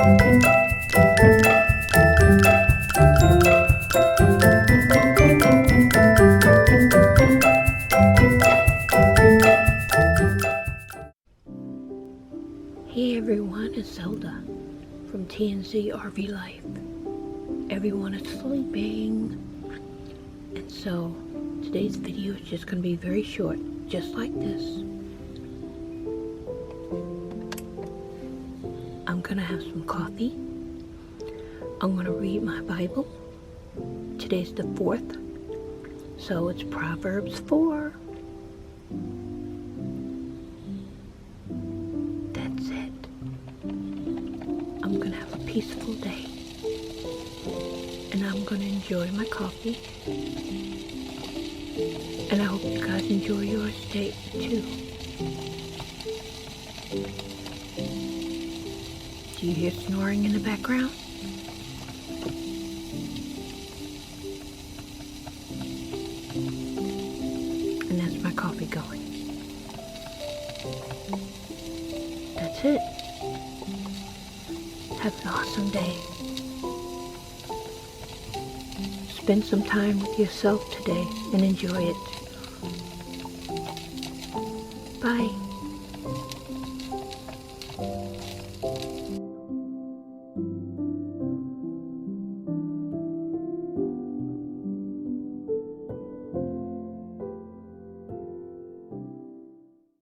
Hey everyone, it's Zelda from TandZRVLife. Everyone is sleeping, and so today's video is just going to be very short, just like this. I'm going to have some coffee. I'm going to read my Bible. Today's the 4th, so it's Proverbs 4. That's it. I'm gonna have a peaceful day, and I'm gonna enjoy my coffee, and I hope you guys enjoy yours too. Do you hear snoring in the background? And that's my coffee going. That's it. Have an awesome day. Spend some time with yourself today and enjoy it.